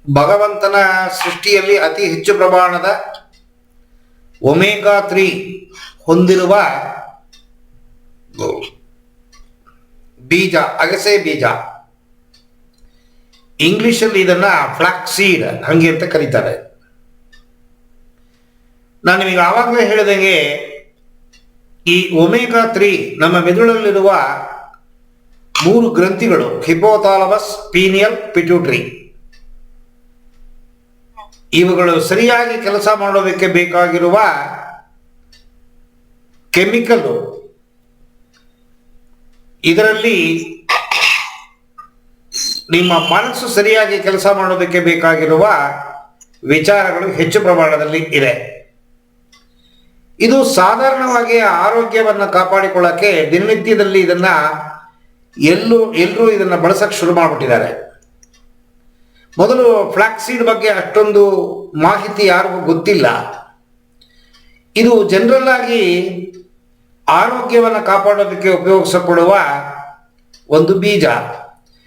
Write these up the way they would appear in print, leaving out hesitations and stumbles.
ಭಗವಂತನ ಸೃಷ್ಟಿಯಲ್ಲಿ ಅತಿ ಹೆಚ್ಚು ಪ್ರಮಾಣದ ಒಮೆಗಾ 3 ಹೊಂದಿರುವ ಬೀಜ, ಅಗಸೆ ಬೀಜ. ಇಂಗ್ಲಿಷಲ್ಲಿ ಇದನ್ನ ಫ್ಲಾಕ್ಸೀಡ್ ಹಂಗೆ ಅಂತ ಕರೀತಾರೆ. ನಾನು ನಿಮಗೆ ಆವಾಗಲೇ ಹೇಳಿದಂಗೆ ಈ ಒಮೆಗಾ 3 ನಮ್ಮ ಮೆದುಳಲ್ಲಿರುವ 3 ಗ್ರಂಥಿಗಳು, ಹಿಪೋಥಾಲಮಸ್, ಪೀನಿಯಲ್, ಪಿಟ್ಯೂಟರಿ, ಇವುಗಳು ಸರಿಯಾಗಿ ಕೆಲಸ ಮಾಡೋದಕ್ಕೆ ಬೇಕಾಗಿರುವ ಕೆಮಿಕಲ್ ಇದರಲ್ಲಿ ನಿಮ್ಮ ಮನಸ್ಸು ಸರಿಯಾಗಿ ಕೆಲಸ ಮಾಡೋದಕ್ಕೆ ಬೇಕಾಗಿರುವ ವಿಚಾರಗಳು ಹೆಚ್ಚು ಪ್ರಮಾಣದಲ್ಲಿ ಇದೆ. ಇದು ಸಾಧಾರಣವಾಗಿ ಆರೋಗ್ಯವನ್ನು ಕಾಪಾಡಿಕೊಳ್ಳಕ್ಕೆ ದಿನನಿತ್ಯದಲ್ಲಿ ಇದನ್ನ ಎಲ್ಲರೂ ಇದನ್ನ ಬಳಸಕ್ಕೆ ಶುರು ಮಾಡಿಬಿಟ್ಟಿದ್ದಾರೆ. ಮೊದಲು ಫ್ಲಾಕ್ಸೀಡ್ ಬಗ್ಗೆ ಅಷ್ಟೊಂದು ಮಾಹಿತಿ ಯಾರಿಗೂ ಗೊತ್ತಿಲ್ಲ. ಇದು ಜನರಲ್ ಆಗಿ ಆರೋಗ್ಯವನ್ನು ಕಾಪಾಡೋದಕ್ಕೆ ಉಪಯೋಗಿಸಲ್ಪಡುವ ಒಂದು ಬೀಜ.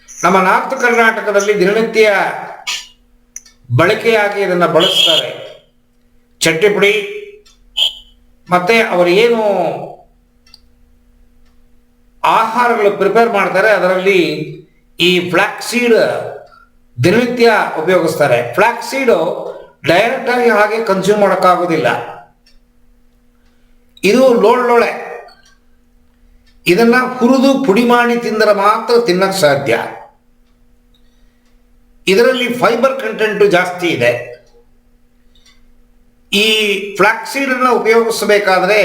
ನಮ್ಮ ನಾರ್ತ್ ಕರ್ನಾಟಕದಲ್ಲಿ ದಿನನಿತ್ಯ ಬಳಕೆಯಾಗಿ ಇದನ್ನು ಬಳಸ್ತಾರೆ. ಚಟ್ನಿ ಪುಡಿ ಮತ್ತೆ ಅವರು ಏನು ಆಹಾರಗಳು ಪ್ರಿಪೇರ್ ಮಾಡ್ತಾರೆ ಅದರಲ್ಲಿ ಈ ಫ್ಲಾಕ್ಸೀಡ್ ದಿನನಿತ್ಯ ಉಪಯೋಗಿಸ್ತಾರೆ. ಫ್ಲಾಕ್ಸೀಡು ಡೈರೆಕ್ಟ್ ಆಗಿ ಹಾಗೆ ಕನ್ಸ್ಯೂಮ್ ಮಾಡೋಕ್ಕಾಗೋದಿಲ್ಲ. ಇದು ಲೋಳೆ, ಇದನ್ನ ಹುರಿದು ಪುಡಿ ಮಾಡಿ ತಿಂದರೆ ಮಾತ್ರ ತಿನ್ನಕ್ಕೆ ಸಾಧ್ಯ. ಇದರಲ್ಲಿ ಫೈಬರ್ ಕಂಟೆಂಟ್ ಜಾಸ್ತಿ ಇದೆ. ಈ ಫ್ಲಾಕ್ಸೀಡ್ ಅನ್ನು ಉಪಯೋಗಿಸಬೇಕಾದ್ರೆ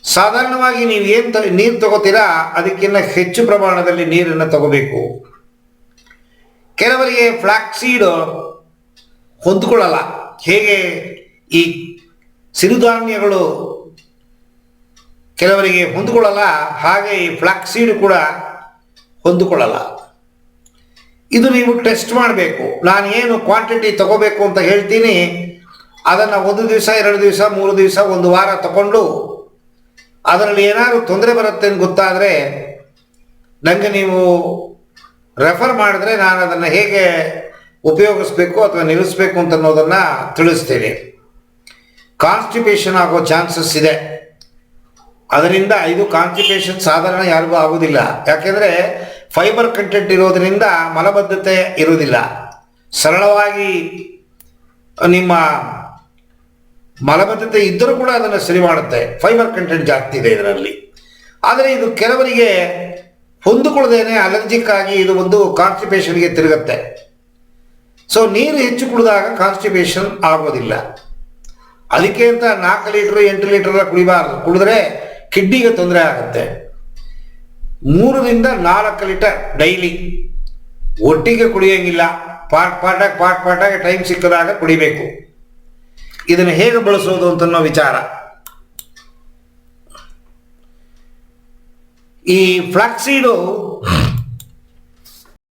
ಸಾಧಾರಣವಾಗಿ ನೀವು ನೀರು ತಗೋತೀರಾ ಅದಕ್ಕಿಂತ ಹೆಚ್ಚು ಪ್ರಮಾಣದಲ್ಲಿ ನೀರನ್ನು ತಗೋಬೇಕು. ಕೆಲವರಿಗೆ ಫ್ಲಾಕ್ಸೀಡ್ ಹೊಂದ್ಕೊಳ್ಳಲ್ಲ. ಹೇಗೆ ಈ ಸಿರಿಧಾನ್ಯಗಳು ಕೆಲವರಿಗೆ ಹೊಂದಿಕೊಳ್ಳಲ್ಲ, ಹಾಗೆ ಈ ಫ್ಲಾಕ್ಸೀಡ್ ಕೂಡ ಹೊಂದಿಕೊಳ್ಳಲ್ಲ. ಇದು ನೀವು ಟೆಸ್ಟ್ ಮಾಡಬೇಕು. ನಾನು ಏನು ಕ್ವಾಂಟಿಟಿ ತಗೋಬೇಕು ಅಂತ ಹೇಳ್ತೀನಿ, ಅದನ್ನು 1 ದಿವಸ 2 ದಿವಸ 3 ದಿವಸ 1 ವಾರ ತಗೊಂಡು ಅದರಲ್ಲಿ ಏನಾದರೂ ತೊಂದರೆ ಬರುತ್ತೆ ಅಂತ ಗೊತ್ತಾದರೆ ನನಗೆ ನೀವು ರೆಫರ್ ಮಾಡಿದ್ರೆ ನಾನು ಅದನ್ನು ಹೇಗೆ ಉಪಯೋಗಿಸ್ಬೇಕು ಅಥವಾ ನಿಲ್ಲಿಸಬೇಕು ಅಂತ ಅನ್ನೋದನ್ನು ತಿಳಿಸ್ತೇನೆ. ಕಾನ್ಸ್ಟಿಪೇಷನ್ ಆಗೋ ಚಾನ್ಸಸ್ ಇದೆ. ಅದರಿಂದ ಇದು ಕಾನ್ಸ್ಟಿಪೇಷನ್ ಸಾಧಾರಣ ಯಾರಿಗೂ ಆಗೋದಿಲ್ಲ. ಯಾಕೆಂದರೆ ಫೈಬರ್ ಕಂಟೆಂಟ್ ಇರೋದರಿಂದ ಮಲಬದ್ಧತೆ ಇರೋದಿಲ್ಲ. ಸರಳವಾಗಿ ನಿಮ್ಮ ಮಲಬದ್ಧತೆ ಇದ್ದರೂ ಕೂಡ ಅದನ್ನು ಸರಿ ಮಾಡುತ್ತೆ. ಫೈಬರ್ ಕಂಟೆಂಟ್ ಜಾಸ್ತಿ ಇದೆ ಇದರಲ್ಲಿ. ಆದರೆ ಇದು ಕೆಲವರಿಗೆ ಹೊಂದಿಕೊಳ್ಳದೇನೆ ಅಲರ್ಜಿಕ್ ಆಗಿ ಇದು ಒಂದು ಕಾನ್ಸ್ಟಿಪೇಷನ್ಗೆ ತಿರುಗುತ್ತೆ. ಸೊ ನೀರು ಹೆಚ್ಚು ಕುಡಿದಾಗ ಕಾನ್ಸ್ಟಿಪೇಷನ್ ಆಗೋದಿಲ್ಲ. ಅದಕ್ಕೆ ಅಂತ 4 ಲೀಟ್ರ್ 8 ಲೀಟರ್ ಕುಡಿಬಾರ್ದು. ಕುಡಿದ್ರೆ ಕಿಡ್ನಿಗೆ ತೊಂದರೆ ಆಗುತ್ತೆ. 3 ರಿಂದ 4 ಲೀಟರ್ ಡೈಲಿ ಒಟ್ಟಿಗೆ ಕುಡಿಯೋಂಗಿಲ್ಲ. ಪಾಟಾಗಿ ಟೈಮ್ ಸಿಕ್ಕದಾಗ ಕುಡಿಬೇಕು. ಇದನ್ನು ಹೇಗೆ ಬಳಸೋದು ಅಂತನ್ನೋ ವಿಚಾರ. ಈ ಫ್ಲಾಕ್ಸೀಡು